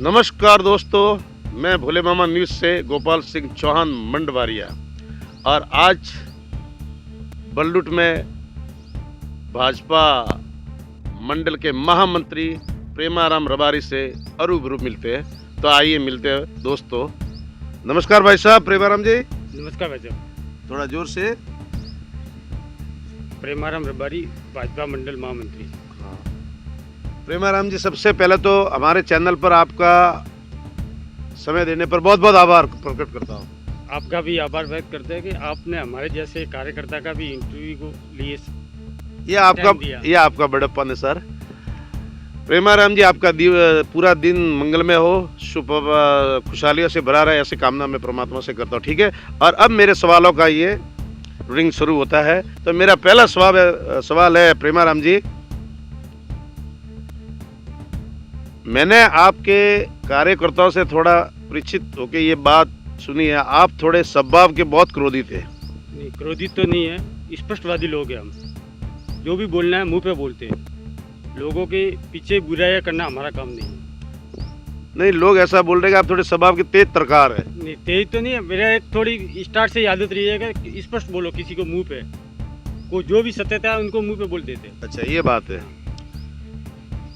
नमस्कार दोस्तों, मैं भोले मामा न्यूज़ से गोपाल सिंह चौहान मंडवारिया और आज बल्लुट में भाजपा मंडल के महामंत्री प्रेमाराम रबारी से रूबरू मिलते हैं। तो आइए मिलते हैं दोस्तों। नमस्कार भाई साहब। प्रेमाराम जी। नमस्कार भाई साहब। थोड़ा जोर से। प्रेमाराम रबारी, भाजपा मंडल महामंत्री। प्रेमाराम जी, सबसे पहले तो हमारे चैनल पर आपका समय देने पर बहुत बहुत आभार प्रकट करता हूँ। आपका भी आभार व्यक्त करते हैं कि आपने हमारे जैसे कार्यकर्ता का भी इंटरव्यू को लिए ये आपका बड़प्पन है सर। प्रेमाराम जी, आपका पूरा दिन मंगलमय हो, शुभ खुशहालियों से भरा रहे, ऐसी कामना मैं परमात्मा से करता हूँ। ठीक है, और अब मेरे सवालों का ये रिंग शुरू होता है। तो मेरा पहला सवाल है प्रेमाराम जी, मैंने आपके कार्यकर्ताओं से थोड़ा परिचित होकर ये बात सुनी है, आप थोड़े स्वभाव के बहुत क्रोधित थे। नहीं, क्रोधित तो नहीं है, स्पष्टवादी लोग हैं हम। जो भी बोलना है मुंह पे बोलते हैं। लोगों के पीछे बुराइयां करना हमारा काम नहीं है। नहीं, लोग ऐसा बोल रहे हैं कि आप थोड़े स्वभाव के तेज तरकार है। नहीं, तेज तो नहीं है, मेरा एक थोड़ी स्टार्ट से ही आदत रही है कि स्पष्ट बोलो किसी को मुँह पे। को जो भी सत्यता है उनको मुँह पे बोल देते हैं। अच्छा, ये बात है।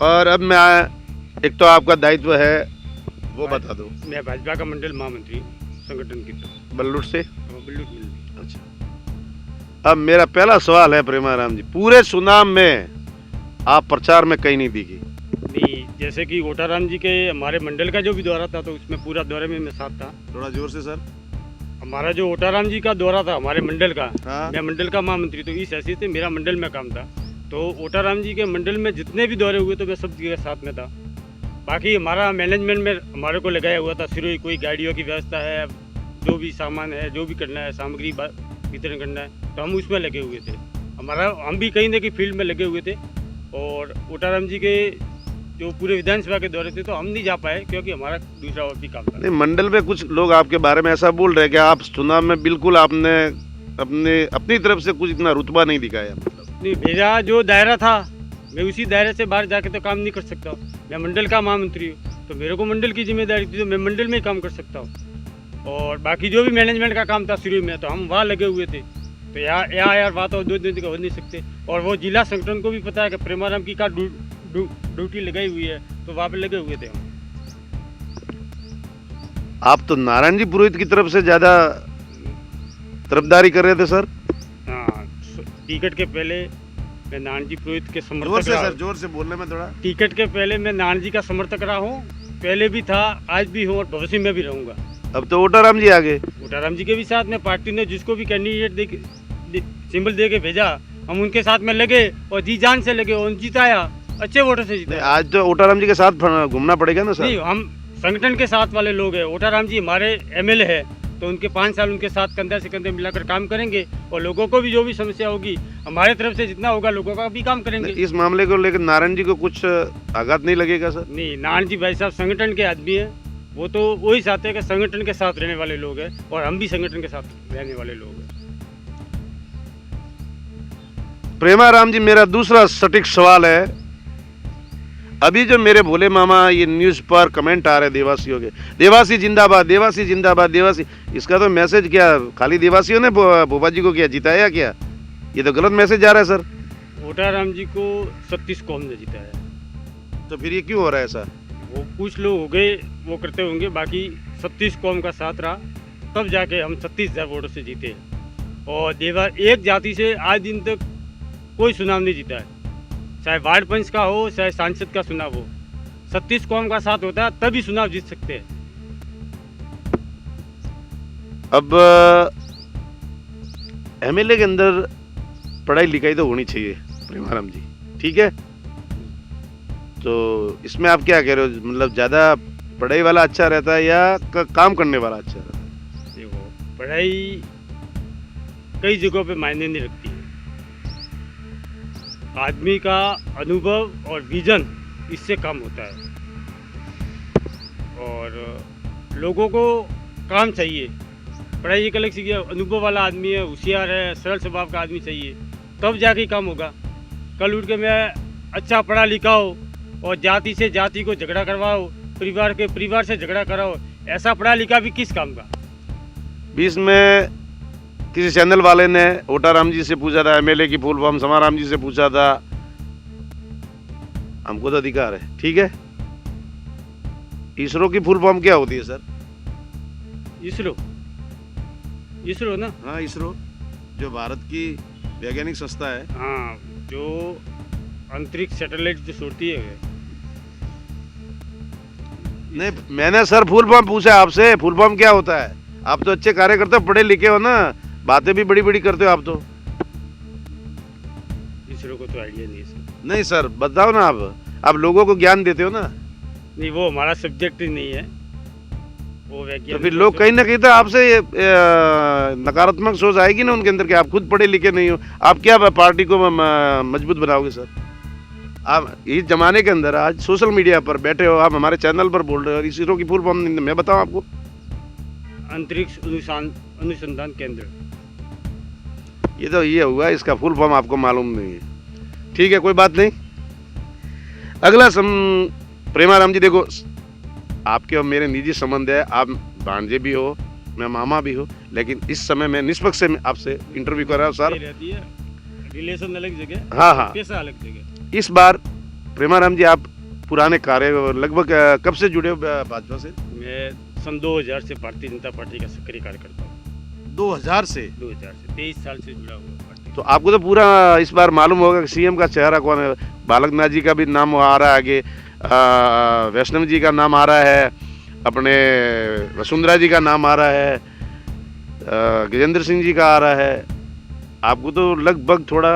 और अब मैं एक तो आपका दायित्व है वो बता दो। मैं भाजपा का मंडल महामंत्री संगठन की तरफ बल्लुट से। बल्लुट मिल। अच्छा, अब मेरा पहला सवाल है प्रेमाराम जी, पूरे सुनाम में आप प्रचार में कहीं नहीं दिखी। नहीं, जैसे कि ओटाराम जी के हमारे मंडल का जो भी दौरा था तो उसमें पूरा दौरे में मैं साथ था। थोड़ा जोर से सर। हमारा जो ओटाराम जी का दौरा था हमारे मंडल का, हाँ? मैं मंडल का महामंत्री, तो इस हैसियत से मेरा मंडल में काम था। तो ओटाराम जी के मंडल में जितने भी दौरे हुए तो मैं सब के साथ में था। बाकी हमारा मैनेजमेंट में हमारे को लगाया हुआ था, शुरू ही कोई गाड़ियों की व्यवस्था है, जो भी सामान है, जो भी करना है, सामग्री वितरण करना है, तो हम उसमें लगे हुए थे। हम भी कहीं ना कहीं फील्ड में लगे हुए थे। और ओटाराम जी के जो पूरे विधानसभा के दौरे थे तो हम नहीं जा पाए क्योंकि हमारा दूसरा और भी काम था। नहीं, मंडल में कुछ लोग आपके बारे में ऐसा बोल रहे हैं कि आप चुनाव में बिल्कुल आपने अपनी तरफ से कुछ इतना रुतबा नहीं दिखाया। मतलब नहीं, मेरा जो दायरा था मैं उसी दायरे से बाहर जाके तो काम नहीं कर सकता हूँ। मैं मंडल का महामंत्री हूँ तो मेरे को मंडल की जिम्मेदारी थी, तो मैं मंडल में ही काम कर सकता हूँ। और बाकी जो भी मैनेजमेंट का काम था शुरू में तो हम वहाँ लगे हुए थे। तो यार बात हो, 2 दिन का हो नहीं सकते। और वो जिला संगठन को भी पता है कि प्रेमाराम की का ड्यूटी लगाई हुई है, तो वहाँ पे लगे हुए थे हम। आप तो नारायण जी पुरोहित की तरफ से ज़्यादा तरफदारी कर रहे थे सर। हाँ, टिकट के पहले मैं नारायण जी पुरोहित के समर्थक जोर से रहा। सर, जोर से बोलने में थोड़ा। टिकट के पहले मैं नारायण जी का समर्थक रहा हूँ, पहले भी था, आज भी हूँ और भविष्य में भी रहूँगा। अब तो ओटाराम जी आ गए। ओटाराम जी के भी साथ में पार्टी ने जिसको भी कैंडिडेट सिंबल दे के भेजा, हम उनके साथ में लगे और जी जान से लगे और जिताया, अच्छे वोटों से जिताया। आज तो ओटाराम जी के साथ घूमना पड़ेगा ना सर। नहीं, हम संगठन के साथ वाले लोग हैं। ओटाराम जी हमारे एमएलए है तो उनके 5 साल उनके साथ कंधे से कंधे मिलाकर काम करेंगे और लोगों को भी जो भी समस्या होगी हमारे तरफ से जितना होगा लोगों का भी काम करेंगे। इस मामले को लेकर नारायण जी को कुछ आघात नहीं लगेगा सर? नहीं, नारायण जी भाई साहब संगठन के आदमी है, वो तो वही चाहते हैं कि संगठन के साथ रहने वाले लोग हैं और हम भी संगठन के साथ रहने वाले लोग हैं। प्रेमाराम जी, मेरा दूसरा सटीक सवाल है, अभी जो मेरे भोले मामा ये न्यूज़ पर कमेंट आ रहे देवासियों के, देवासी जिंदाबाद, देवासी जिंदाबाद, देवासी, इसका तो मैसेज क्या खाली देवासियों ने भोपा जी को क्या जिताया क्या? ये तो गलत मैसेज जा रहा है सर। ओटाराम जी को 36 कौम ने जिताया। तो फिर ये क्यों हो रहा है ऐसा? वो कुछ लोग हो गए वो करते होंगे, बाकी 36 कौम का साथ रहा तब जाके हम 36,000 वोटों से जीते। और एक जाति से आज दिन तक कोई चुनाव नहीं जीता है, चाहे वार्ड पंच का हो चाहे सांसद का चुनाव हो। 36 कौम का साथ होता है तभी चुनाव जीत सकते हैं। अब एमएलए के अंदर पढ़ाई लिखाई तो होनी चाहिए प्रेमाराम जी, ठीक है? तो इसमें आप क्या कह रहे हो, मतलब ज़्यादा पढ़ाई वाला अच्छा रहता है या काम करने वाला अच्छा रहता है? देखो, पढ़ाई कई जगहों पे मायने नहीं रखती है। आदमी का अनुभव और विजन इससे काम होता है। और लोगों को काम चाहिए। पढ़ाई एक अलग सी अनुभव वाला आदमी है, होशियार है, सरल स्वभाव का आदमी चाहिए, तब जाके काम होगा। कल उठ के मैं अच्छा पढ़ा लिखा हो और जाति से जाति को झगड़ा करवाओ परिवार से झगड़ा कराओ। ऐसा पढ़ा लिखा भी किस काम का। बीच में किसी चैनल वाले ने ओटाराम जी से पूछा था, एमएलए की फुल फॉर्म समाराम जी से पूछा था। हमको तो अधिकार है, ठीक है। इसरो की फुल फॉर्म क्या होती है सर? इसरो ना। हाँ, इसरो जो भारत की वैज्ञानिक संस्था है। हाँ, जो अंतरिक्ष सैटेलाइट जो छोड़ती है। नहीं, मैंने सर फुल फॉर्म पूछा आपसे, फुल फॉर्म क्या होता है? आप तो अच्छे कार्यकर्ता, पढ़े लिखे हो ना, बातें भी बड़ी बड़ी करते हो आप तो। इसरो को तो आइडिया नहीं है सर। नहीं सर, बताओ ना आप लोगों को ज्ञान देते हो ना। नहीं, वो हमारा सब्जेक्ट ही नहीं है, वो तो वैज्ञानिक। फिर लोग कहीं ना कहीं तो आपसे नकारात्मक सोच आएगी ना उनके अंदर कि आप खुद पढ़े लिखे नहीं हो। आप क्या पार्टी को मजबूत बनाओगे सर? आप इस जमाने के अंदर आज सोशल मीडिया पर बैठे हो, आप हमारे चैनल पर बोल रहे हो और इसरो की फुल फॉर्म मैं बताऊं आपको? अंतरिक्ष अनुसंधान केंद्र। ये हुआ, इसका फुल फॉर्म आपको मालूम नहीं है। ठीक है, कोई बात नहीं। अगला प्रेमाराम जी, देखो आपके और मेरे निजी संबंध है, आप भांजे भी हो, मैं मामा भी हो, लेकिन इस समय मैं निष्पक्ष से आपसे इंटरव्यू कर रहा हूँ सर। रहती है, रिलेशन अलग जगह, हाँ, पैसा अलग जगह। इस बार प्रेमाराम जी आप पुराने कार्य लगभग कब से जुड़े हो भाजपा से? मैं सन 2000 से भारतीय जनता पार्टी का सक्रिय कार्यकर्ता हूँ। 2000 से? 23 साल से जुड़ा हुआ पार्टी। तो आपको तो पूरा इस बार मालूम होगा कि सीएम का चेहरा कौन है। बालकनाथ जी का भी नाम आ रहा है आगे, वैष्णव जी का नाम आ रहा है, अपने वसुंधरा जी का नाम आ रहा है, गजेंद्र सिंह जी का आ रहा है। आपको तो लगभग थोड़ा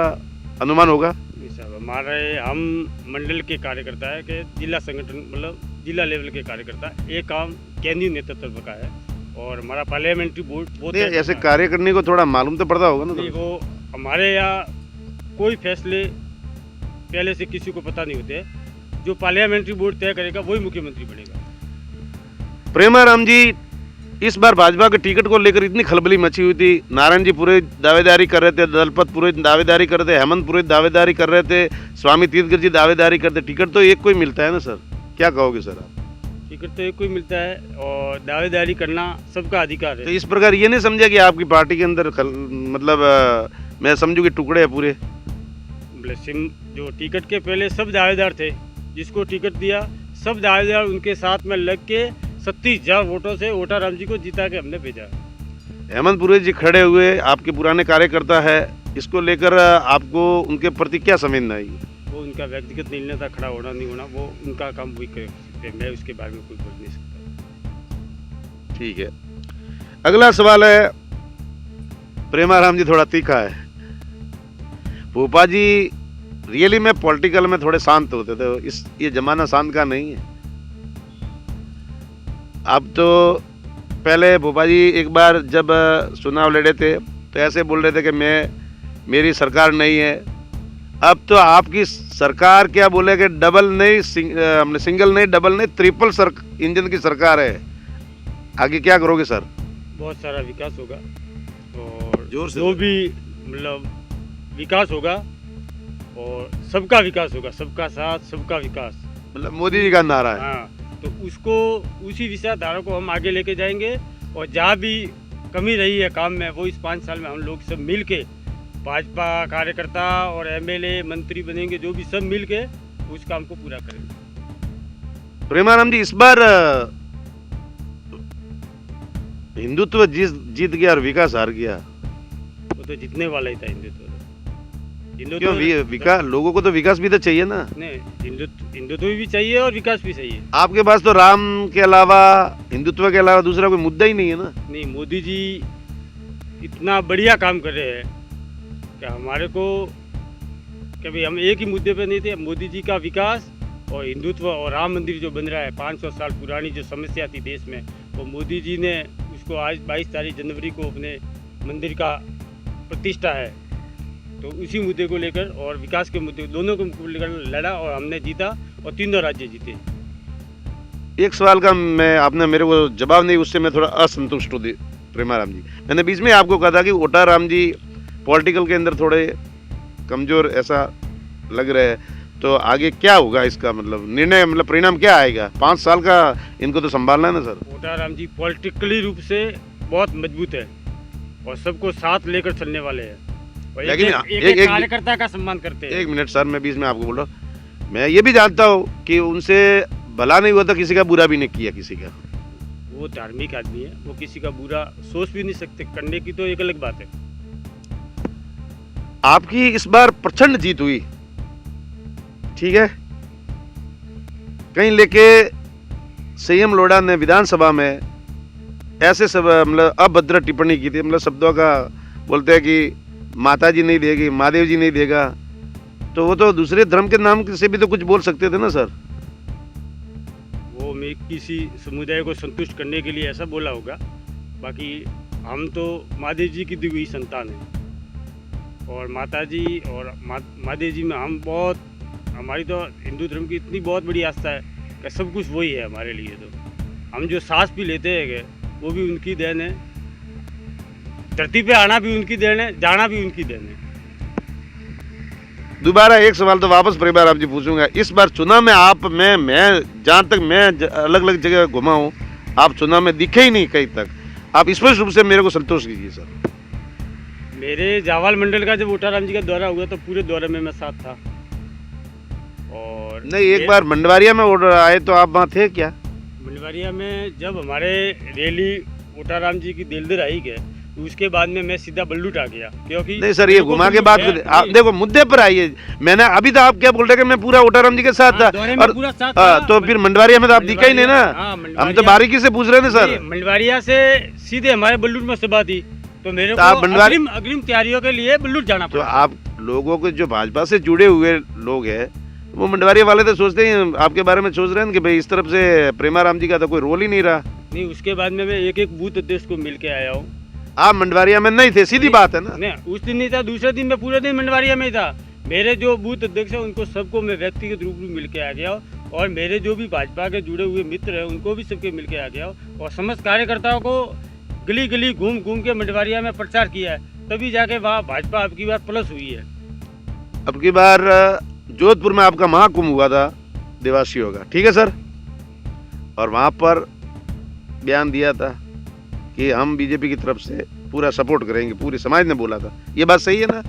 अनुमान होगा। हमारे हम मंडल के कार्यकर्ता है कि जिला संगठन, मतलब जिला लेवल के कार्यकर्ता। एक काम केंद्रीय नेतृत्व का है और हमारा पार्लियामेंट्री बोर्ड बहुत ऐसे कार्य करने को थोड़ा मालूम तो पड़ता होगा ना। नहीं, वो हमारे यहाँ कोई फैसले पहले से किसी को पता नहीं होते। जो पार्लियामेंट्री बोर्ड तय करेगा वही मुख्यमंत्री बनेगा। प्रेमाराम जी, इस बार भाजपा के टिकट को लेकर इतनी खलबली मची हुई थी। नारायण जी पूरे दावेदारी कर रहे थे, दलपत पूरे दावेदारी कर रहे थे, हेमंत पूरे दावेदारी कर रहे थे, स्वामी तीर्थकर जी दावेदारी करते। टिकट तो एक कोई मिलता है ना सर, क्या कहोगे सर आप? टिकट तो एक कोई मिलता है और दावेदारी करना सबका अधिकार है। तो इस प्रकार ये नहीं समझा कि आपकी पार्टी के अंदर मतलब मैं समझू कि टुकड़े है पूरे? जो टिकट के पहले सब दावेदार थे, जिसको टिकट दिया सब दावेदार उनके साथ में लग के 37,000 वोटों से ओटाराम जी को जिता के हमने भेजा। हेमंत पुरोहित जी खड़े हुए, आपके पुराने कार्यकर्ता है, इसको लेकर आपको उनके प्रति क्या संवेदना आई? वो उनका व्यक्तिगत निर्णय था, खड़ा होना नहीं होना, वो उनका काम वही कर सकते हैं, मैं उसके बारे में कुछ बोल नहीं सकता। ठीक है, अगला सवाल है। प्रेमाराम जी थोड़ा तीखा है। भोपा जी रियली में पॉलिटिकल में थोड़े शांत होते थे, ये जमाना शांत का नहीं है। अब तो पहले भोपा जी एक बार जब चुनाव लड़े थे तो ऐसे बोल रहे थे कि मेरी सरकार नहीं है। अब तो आपकी सरकार क्या बोले कि डबल नहीं, सिंगल नहीं, डबल नहीं, ट्रिपल इंजन की सरकार है। आगे क्या करोगे सर? बहुत सारा विकास होगा और जोर से जो भी मतलब विकास होगा और सबका विकास होगा, सबका साथ सबका विकास, मतलब मोदी जी का नारा है। हाँ, तो उसको उसी विचारधारा को हम आगे लेके जाएंगे और जहाँ भी कमी रही है काम में, वो इस 5 साल में हम लोग सब मिल के भाजपा कार्यकर्ता और एमएलए मंत्री बनेंगे, जो भी सब मिल के उस काम को पूरा करेंगे। प्रेमानंद जी, इस बार हिंदुत्व जीत गया और विकास हार गया। वो तो जीतने वाला ही था हिंदुत्व। क्यों? विकास, लोगों को तो विकास भी तो चाहिए ना। नहीं, हिंदुत्व भी चाहिए और विकास भी चाहिए। आपके पास तो राम के अलावा, हिंदुत्व के अलावा दूसरा कोई मुद्दा ही नहीं है ना। नहीं, मोदी जी इतना बढ़िया काम कर रहे हैं कि हमारे को कभी हम एक ही मुद्दे पे नहीं थे। मोदी जी का विकास और हिंदुत्व और राम मंदिर जो बन रहा है, 500 साल पुरानी जो समस्या थी देश में, वो मोदी जी ने उसको आज 22 तारीख जनवरी को अपने मंदिर का प्रतिष्ठा है, तो उसी मुद्दे को लेकर और विकास के मुद्दे दोनों को लेकर लड़ा और हमने जीता और 3 राज्य जीते। एक सवाल का आपने मेरे को जवाब नहीं, उससे मैं थोड़ा असंतुष्ट हूँ प्रेमाराम जी। मैंने बीच में आपको कहा था कि ओटाराम जी पॉलिटिकल के अंदर थोड़े कमज़ोर ऐसा लग रहे हैं, तो आगे क्या होगा इसका मतलब निर्णय, मतलब परिणाम क्या आएगा? 5 साल का इनको तो संभालना है ना सर। ओटाराम जी पॉलिटिकली रूप से बहुत मजबूत है और सबको साथ लेकर चलने वाले हैं और लेकिन एक कार्यकर्ता का सम्मान करते हैं। 1 मिनट सर, मैं बीच में आपको बोल रहा हूँ, मैं ये भी जानता हूँ कि उनसे भला नहीं हुआ तो किसी का बुरा भी नहीं किया किसी का। वो धार्मिक आदमी है, वो किसी का बुरा सोच भी नहीं सकते, करने की तो एक अलग बात है। आपकी इस बार प्रचंड जीत हुई, ठीक है, कहीं लेके संयम लोढ़ा ने विधानसभा में ऐसे सब मतलब अभद्र टिप्पणी की थी, मतलब शब्दों का बोलते हैं कि माता जी नहीं देगी, महादेव जी नहीं देगा, तो वो तो दूसरे धर्म के नाम से भी तो कुछ बोल सकते थे ना सर। वो मैं किसी समुदाय को संतुष्ट करने के लिए ऐसा बोला होगा, बाकी हम तो महादेव जी की दी हुई संतान है और माता जी और महादेव जी में हम बहुत, हमारी तो हिंदू धर्म की इतनी बहुत बड़ी आस्था है कि सब कुछ वही है हमारे लिए। तो हम जो सांस भी लेते हैं वो भी उनकी देन है, धरती पे आना भी उनकी देन है, जाना भी उनकी देन है। दोबारा एक सवाल तो वापस परिवार आप जी पूछूंगा, इस बार चुनाव में आप मैं जहाँ तक मैं अलग अलग जगह घुमा हूँ, आप चुनाव में दिखे ही नहीं कहीं तक। आप स्पष्ट रूप से मेरे को संतोष कीजिए सर। मेरे जावाल मंडल का जब ओटाराम जी का दौरा हुआ तो पूरे दौरे में मैं साथ था। और नहीं, एक बार मंडवारिया में ऑर्डर आए तो आप वहाँ थे क्या? मंडवारिया में जब हमारे रैली ओटाराम जी की दिलदर आई गए तो उसके बाद में मैं सीधा बल्लूट आ गया, क्योंकि नहीं सर, ये घुमा के बात कर, आप देखो मुद्दे पर आइए। मैंने अभी तो आप क्या बोल रहे कि मैं पूरा ओटाराम जी के साथ था और पूरा साथ था। तो फिर मंडवारिया में तो आप दिखा ही नहीं ना। हम तो बारीकी से पूछ रहे हैं सर। मंडवारिया से सीधे हमारे बल्लूट में सभा थी तो मेरे को अग्रिम तैयारियों के लिए बल्लूट जाना पड़ा। तो आप लोगों के जो भाजपा से जुड़े हुए लोग हैं वो मंडवारिया वाले तो सोचते हैं आपके बारे में, सोच रहे हैं कि भाई इस तरफ से प्रेमाराम जी का तो कोई रोल ही नहीं रहा। नहीं, उसके बाद में मैं एक एक बूथ अध्यक्ष को मिल के आया हूँ। आप मंडवारिया में नहीं थे, सीधी बात है ना। नहीं, उस दिन नहीं था, दूसरे दिन मैं पूरे दिन मंडवारिया में ही था। मेरे जो बूथ अध्यक्ष है उनको सबको मैं व्यक्तिगत रूप में मिल के आ गया और मेरे जो भी भाजपा के जुड़े हुए मित्र हैं उनको भी सबके मिल के आ गया और समस्त कार्यकर्ताओं को गली गली घूम घूम के मंडवारिया में प्रचार किया है, तभी जाके वहाँ भाजपा अब की बार प्लस हुई है। अब की बार जोधपुर में आपका महाकुंभ हुआ था देवासियों का, ठीक है सर, और वहाँ पर बयान दिया था कि हम बीजेपी की तरफ से पूरा सपोर्ट करेंगे, पूरे समाज ने बोला था, ये बात सही है ना?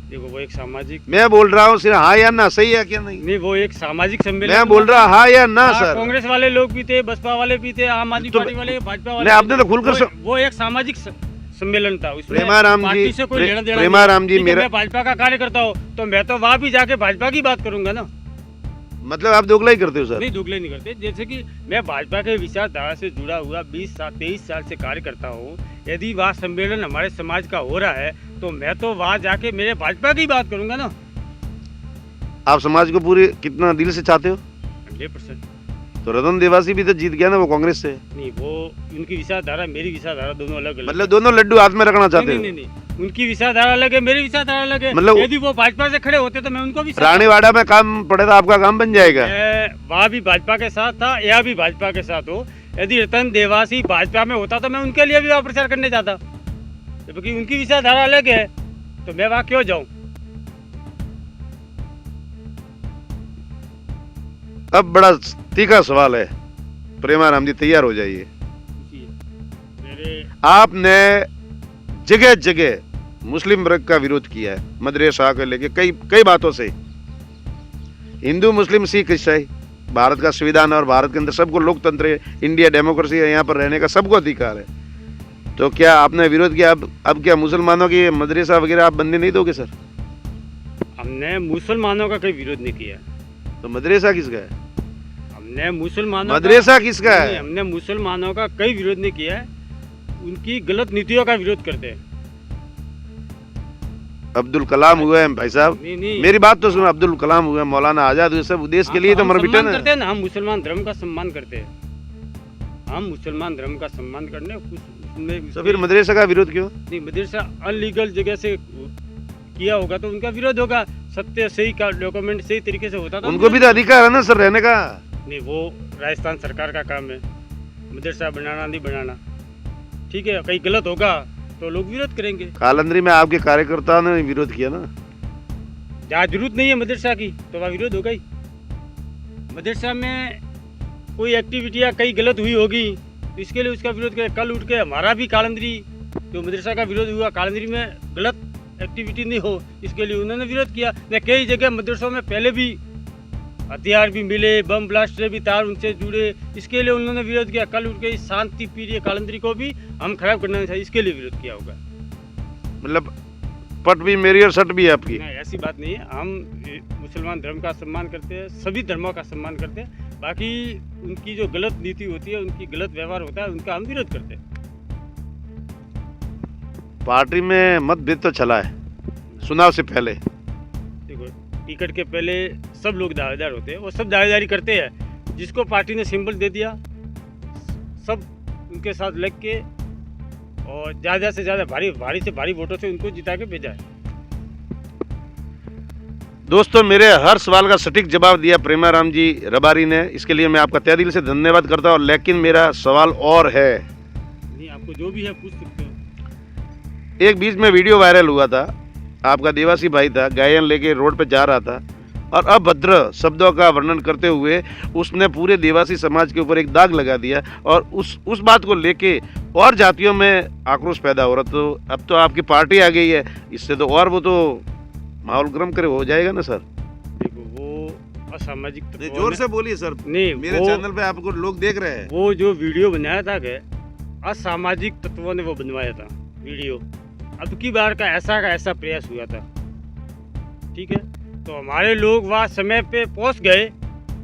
देखो वो एक सामाजिक, मैं बोल रहा हूँ सिर्फ हाँ या ना, सही है क्या? नहीं, वो एक सामाजिक सम्मेलन, मैं बोल रहा हाँ या ना सर। कांग्रेस वाले लोग भी थे, बसपा वाले भी थे, आम आदमी पार्टी वाले, भाजपा वाले, आपने तो खुलकर वो एक सामाजिक सम्मेलन था, उसमें प्रेमाराम पार्टी से कोई लेना देना। प्रेमाराम जी, मेरा भाजपा का कार्यकर्ता हो तो मैं तो वहाँ भी जाके भाजपा की बात करूंगा ना। मतलब आप दोगला ही करते हो सर? नहीं, दोगले नहीं करते। जैसे कि मैं भाजपा के विचारधारा से जुड़ा हुआ 23 साल से कार्य करता हूँ। यदि वहाँ सम्मेलन हमारे समाज का हो रहा है तो मैं तो वहाँ जाके मेरे भाजपा की बात करूंगा ना। आप समाज को पूरे कितना दिल से चाहते हो? 100%। तो रतन देवासी भी तो जीत गया ना, वो कांग्रेस से। नहीं, वो उनकी विचारधारा मेरी विचारधारा दोनों अलग अलग, मतलब दोनों लड्डू हाथ में रखना चाहते हो? नहीं, उनकी विचारधारा अलग है, मेरी विचारधारा अलग है। मतलब यदि वो भाजपा से खड़े होते तो मैं उनको भी, रानीवाड़ा में काम पड़े तो आपका काम बन जाएगा। वहाँ भी भाजपा के साथ था, यहाँ भी भाजपा के साथ हो। यदि रतन देवासी भाजपा में होता तो मैं उनके लिए भी वहाँ प्रचार करने जाता, क्योंकि उनकी विचारधारा अलग है, तो मैं वहाँ क्यों जाऊँ? अब बड़ा तीखा सवाल है, प्रेमाराम जी तैयार हो जाइए। आपने जगह जगह मुस्लिम वर्ग का विरोध किया है, मदरसा को लेके कई बातों से। हिंदू, मुस्लिम, सिख, ईसाई, भारत का संविधान और भारत के अंदर सबको लोकतंत्र है, इंडिया डेमोक्रेसी है, यहाँ पर रहने का सबको अधिकार है। तो क्या आपने विरोध किया? अब क्या मुसलमानों की मदरसा वगैरह आप बनने नहीं दोगे सर? हमने मुसलमानों का कोई विरोध नहीं किया। तो मदरसा किसका है? हमने मुसलमानों मदरसा किसका है? हमने मुसलमानों का कोई विरोध नहीं किया है, उनकी गलत नीतियों का विरोध करते हैं। अब्दुल कलाम हुए हैं भाई साहब, मेरी बात तो सुनो, अब्दुल कलाम हुए, मौलाना आजाद हुए, सब देश के लिए तो मर मिटे ना। हम मुसलमान धर्म का सम्मान करते हैं, हम मुसलमान धर्म का सम्मान करने उसमें। तो फिर मदरसा का विरोध क्यों? नहीं, मदरसा अनलीगल जगह से किया होगा तो उनका विरोध होगा। सत्य सही का डॉक्यूमेंट सही तरीके से होता तो उनको भी तो अधिकार है ना सर रहने का। नहीं, वो राजस्थान सरकार का काम है मदरसा बनाना नहीं बनाना, ठीक है। कहीं गलत होगा तो लोग विरोध करेंगे। कालंदरी में आपके कार्यकर्ताओं ने विरोध किया ना, जहाँ जरूरत नहीं है मदरसा की तो वहाँ विरोध होगा ही। मदरसा में कोई एक्टिविटियाँ कहीं गलत हुई होगी तो इसके लिए उसका विरोध किया। कल उठ के हमारा भी कालंदरी जो मदरसा का विरोध हुआ, कालंदरी में गलत एक्टिविटी नहीं हो इसके लिए उन्होंने विरोध किया। न कई जगह मदरसों में पहले भी हथियार भी मिले, बम ब्लास्टर भी तार उनसे जुड़े, इसके लिए उन्होंने विरोध किया। कल उठ के इस शांति प्रिय कालंदरी को भी हम खराब करना चाहिए, इसके लिए विरोध किया होगा। मतलब पट भी मेरी और सट भी आपकी। नहीं, ऐसी बात नहीं है। हम मुसलमान धर्म का सम्मान करते हैं, सभी धर्मों का सम्मान करते हैं। बाकी उनकी जो गलत नीति होती है, उनकी गलत व्यवहार होता है, उनका हम विरोध करते हैं। पार्टी में मतभेद तो चला है चुनाव से पहले। देखो, टिकट के पहले सब लोग दावेदार होते हैं, वो सब दावेदारी करते हैं। जिसको पार्टी ने सिंबल दे दिया सब उनके साथ लग के और ज़्यादा से ज़्यादा भारी से भारी वोटों से उनको जिता के भेजा है। दोस्तों, मेरे हर सवाल का सटीक जवाब दिया प्रेमाराम जी रबारी ने, इसके लिए मैं आपका तहे दिल से धन्यवाद करता हूँ। लेकिन मेरा सवाल और है। नहीं, आपको जो भी है पूछ सकते हो। एक बीच में वीडियो वायरल हुआ था, आपका देवासी भाई था, गायन लेके रोड पे जा रहा था और अभद्र शब्दों का वर्णन करते हुए उसने पूरे देवासी समाज के ऊपर एक दाग लगा दिया और उस बात को लेके और जातियों में आक्रोश पैदा हो रहा। तो अब तो आपकी पार्टी आ गई है, इससे तो और वो तो माहौल गर्म करे हो जाएगा ना सर। देखो, वो असामाजिक तत्वों जोर ने- से बोलिए सर, नहीं, मेरे चैनल पे आपको लोग देख रहे हैं। वो जो वीडियो बनाया था कि असामाजिक तत्वों ने वो बनवाया था वीडियो। अब की बार का ऐसा प्रयास हुआ था, ठीक है, तो हमारे लोग वहाँ समय पे पहुँच गए,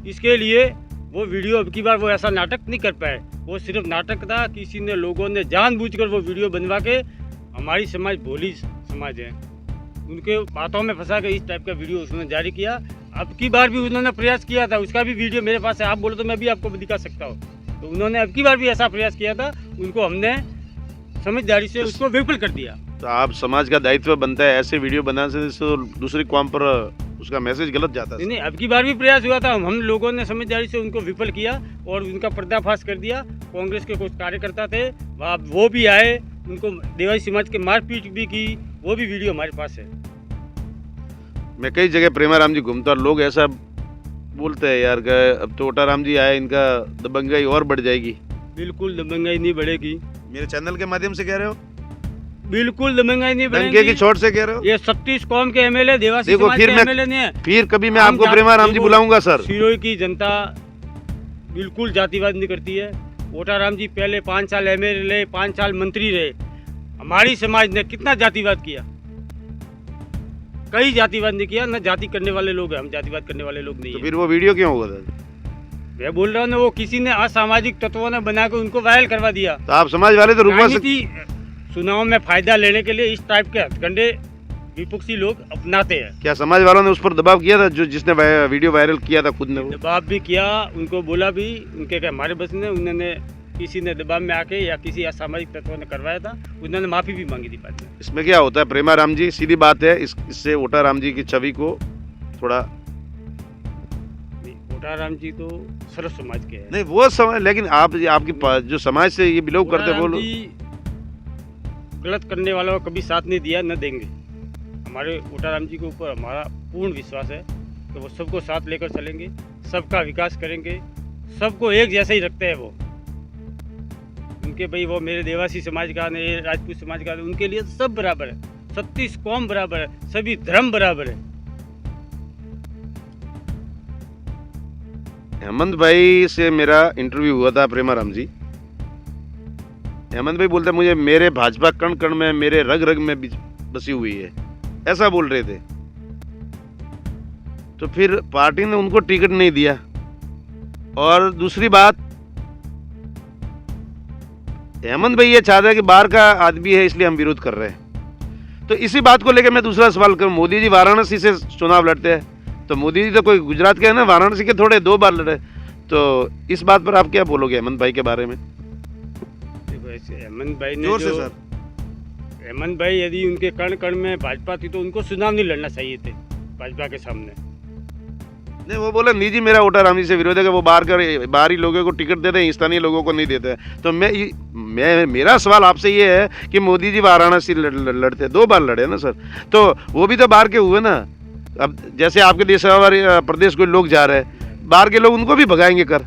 इसके लिए वो वीडियो अब की बार वो ऐसा नाटक नहीं कर पाए। वो सिर्फ नाटक था, किसी ने लोगों ने जानबूझकर वो वीडियो बनवा के, हमारी समाज भोली समाज है, उनके बातों में फंसा के इस टाइप का वीडियो उसने जारी किया। अब की बार भी उन्होंने प्रयास किया था, उसका भी वीडियो मेरे पास है, आप बोलो तो मैं भी आपको दिखा सकता हूँ। तो उन्होंने अब की बार भी ऐसा प्रयास किया था, उनको हमने समझदारी से उसको विफल कर दिया। तो आप समाज का दायित्व बनता है ऐसे वीडियो बनाने से दूसरी कौम पर उसका मैसेज गलत जाता है। नहीं, अब की बार भी प्रयास हुआ था, हम लोगों ने समझदारी से उनको विफल किया और उनका पर्दाफाश कर दिया। कांग्रेस के कुछ कार्यकर्ता थे वहाँ, वो भी आए, उनको देवासी समाज के मारपीट भी की, वो भी वीडियो हमारे पास है। मैं कई जगह प्रेमाराम जी घूमता और लोग ऐसा बोलते हैं यार कि अब तो ओटाराम जी आए, इनका दबंगाई और बढ़ जाएगी। बिल्कुल दबंगाई नहीं बढ़ेगी। मेरे चैनल के माध्यम से कह रहे हो? बिल्कुल दबंगाई नहीं डंके की बढ़ेगी। चोट से कह रहे हो? ये 36 कौम के एमएलए देवासी देखो, समाज फिर के मैं- एमएलए नहीं है। फिर कभी मैं हम आपको जा- प्रेमाराम जी देखो, बुलाऊंगा सर। सिरोही की जनता बिल्कुल जातिवाद नहीं करती है। ओटाराम जी पहले 5 साल एमएलए, 5 साल मंत्री रहे। हमारी समाज ने कितना जातिवाद किया? कई जातिवाद नहीं किया, न जाति करने वाले लोग हैं, हम जातिवाद करने वाले लोग नहीं तो है। फिर वो वीडियो क्यों हुआ था? मैं बोल रहा हूँ ना, वो किसी ने असामाजिक तत्वों ने बना के उनको वायरल करवा दिया। तो आप समाज वाले तो रुकवा सकते। राजनीति चुनाव में फायदा लेने के लिए इस टाइप के हथकंडे विपक्षी लोग अपनाते हैं। क्या समाज वालों ने उस पर दबाव किया था, जो जिसने वीडियो वायरल किया था खुद ने? वो दबाव भी किया, उनको बोला भी, उनके क्या हमारे बस ने, उन्होंने किसी ने दबाव में आके या किसी असामाजिक तत्वों ने करवाया था, उन्होंने माफ़ी भी मांगी थी बाद में। इसमें क्या होता है प्रेमाराम जी, सीधी बात है, इससे ओटाराम जी की छवि को थोड़ा ओटाराम जी तो सर्व समाज के हैं। नहीं वो समझ, लेकिन आप आपकी जो समाज से ये बिलोंग करते हैं वो ओटाराम लोग। जी गलत करने वालों को कभी साथ नहीं दिया, न देंगे। हमारे ओटाराम जी के ऊपर हमारा पूर्ण विश्वास है कि वो सबको साथ लेकर चलेंगे, सबका विकास करेंगे, सबको एक जैसे ही रखते हैं वो। उनके भाई वो मेरे देवासी समाज का ने, राजपूत समाज का, उनके लिए सब बराबर है, 36 कौम बराबर है, सभी धर्म बराबर है। हेमंत भाई से मेरा इंटरव्यू हुआ था प्रेमाराम जी। हेमंत भाई बोलते मुझे मेरे भाजपा कण कण में, मेरे रग रग में बसी हुई है, ऐसा बोल रहे थे। तो फिर पार्टी ने उनको टिकट नहीं दिया। और दूसरी बात, हेमंत भाई ये चाहते हैं कि बाहर का आदमी है इसलिए हम विरोध कर रहे हैं। तो इसी बात को लेकर मैं दूसरा सवाल करूं, मोदी जी वाराणसी से चुनाव लड़ते हैं, तो मोदी जी तो कोई गुजरात के है ना, वाराणसी के थोड़े 2 बार लड़े। तो इस बात पर आप क्या बोलोगे हेमंत भाई के बारे में? देखो, ऐसे हेमंत भाई ने जोर से जो सर। हेमंत भाई यदि उनके कण कण में भाजपा थी तो उनको चुनाव नहीं लड़ना चाहिए थे भाजपा के सामने। नहीं, वो बोला निजी मेरा ओटाराम जी से विरोध है कि वो बाहरी लोगों को टिकट देते हैं, स्थानीय लोगों को नहीं देते हैं। तो मेरा सवाल आपसे ये है कि मोदी जी वाराणसी लड़ते 2 बार लड़े ना सर, तो वो भी तो बाहर के हुए ना। अब जैसे आपके देश हमारे प्रदेश को लोग जा रहे हैं, बाहर के लोग उनको भी भगाएंगे कर।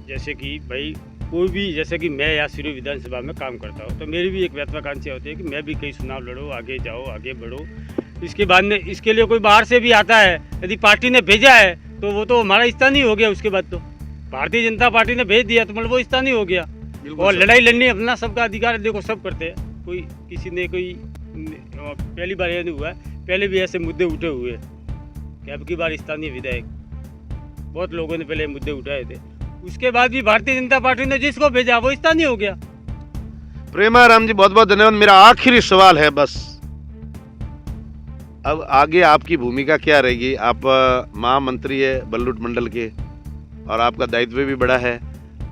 जैसे कि भाई कोई भी, जैसे कि मैं यहाँ सिरोही विधानसभा में काम करता हूँ, तो मेरी भी एक महत्वाकांक्षा होती है कि मैं भी कई चुनाव लड़ो, आगे जाओ, आगे बढ़ो। इसके बाद में इसके लिए कोई बाहर से भी आता है, यदि पार्टी ने भेजा है तो वो तो हमारा स्थानीय हो गया। उसके बाद तो भारतीय जनता पार्टी ने भेज दिया तो मतलब वो स्थानीय हो गया। और लड़ाई लड़नी अपना सबका अधिकार है, देखो सब करते हैं। कोई किसी ने कोई पहली बार ये नहीं हुआ है, पहले भी ऐसे मुद्दे उठे हुए हैं कि अब की बार स्थानीय विधायक, बहुत लोगों ने पहले मुद्दे उठाए थे। उसके बाद भी भारतीय जनता पार्टी ने जिसको भेजा वो स्थानीय हो गया। प्रेमाराम जी बहुत बहुत धन्यवाद। मेरा आखिरी सवाल है बस, अब आगे आपकी भूमिका क्या रहेगी? आप महामंत्री है बल्लुट मंडल के और आपका दायित्व भी बड़ा है,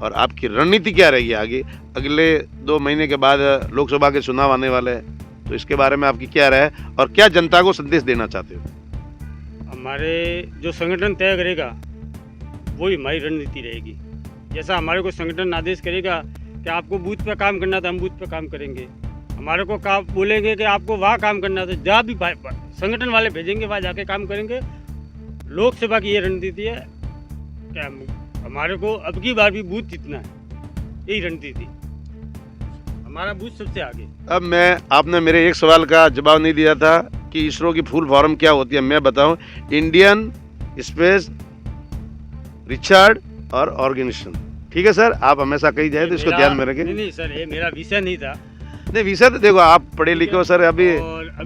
और आपकी रणनीति क्या रहेगी आगे? अगले 2 महीने के बाद लोकसभा के चुनाव आने वाले हैं, तो इसके बारे में आपकी क्या राय है और क्या जनता को संदेश देना चाहते हो? हमारे जो संगठन तय करेगा वही हमारी रणनीति रहेगी। जैसा हमारे को संगठन आदेश करेगा कि आपको बूथ पे काम करना, तो हम बूथ पे काम करेंगे। हमारे को काम बोलेंगे कि आपको वहाँ काम करना, तो जहाँ भी संगठन वाले भेजेंगे वहाँ जाके काम करेंगे। लोकसभा की ये रणनीति है क्या, हमारे को अब की बार भी बूथ जीतना है, यही रणनीति, हमारा बूथ सबसे आगे। अब आपने मेरे एक सवाल का जवाब नहीं दिया था कि इसरो की फुल फॉर्म क्या होती है। मैं बताऊं, इंडियन स्पेस रिसर्च और ऑर्गेनाइजेशन। ठीक है सर, आप हमेशा कही जाए तो इसको ध्यान में रखें। नहीं सर, ये मेरा विषय नहीं था। नहीं विषय तो देखो, आप पढ़े लिखे हो सर। अभी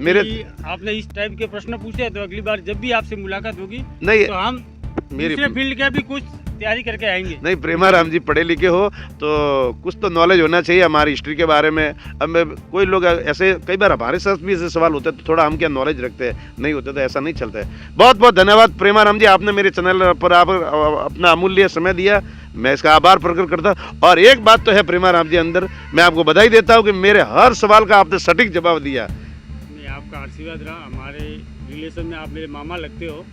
मेरे आपने इस टाइप के प्रश्न पूछे, तो अगली बार जब भी आपसे मुलाकात होगी नहीं, तो हम दूसरे फील्ड के भी कुछ तैयारी करके आएंगे। नहीं प्रेमाराम जी पढ़े लिखे हो तो कुछ तो नॉलेज होना चाहिए हमारी हिस्ट्री के बारे में। अब मैं कोई लोग ऐसे कई बार हमारे साथ भी ऐसे सवाल होते हैं, तो थोड़ा हम क्या नॉलेज रखते हैं, नहीं होते तो ऐसा नहीं चलता है। बहुत बहुत धन्यवाद प्रेमाराम जी, आपने मेरे चैनल पर आप अपना अमूल्य समय दिया, मैं इसका आभार प्रकट करता हूँ। और एक बात तो है प्रेमाराम जी, अंदर मैं आपको बधाई देता हूँ कि मेरे हर सवाल का आपने सटीक जवाब दिया। नहीं, आपका आशीर्वाद रहा। हमारे रिलेशन में आप मेरे मामा लगते हो।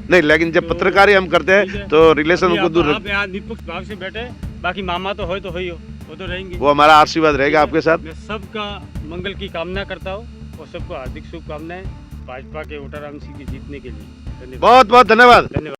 नहीं लेकिन जब पत्रकारी हम करते हैं तो रिलेशन को दूर आप यहाँ निष्पक्ष भाव से बैठे, बाकी मामा तो हो, तो ही हो, वो तो रहेंगे। वो हमारा आशीर्वाद रहेगा आपके साथ। मैं सबका मंगल की कामना करता हूँ और सबको हार्दिक शुभकामनाएं भाजपा के ओटाराम सिंह की जीतने के लिए। धन्यवाद। बहुत बहुत धन्यवाद।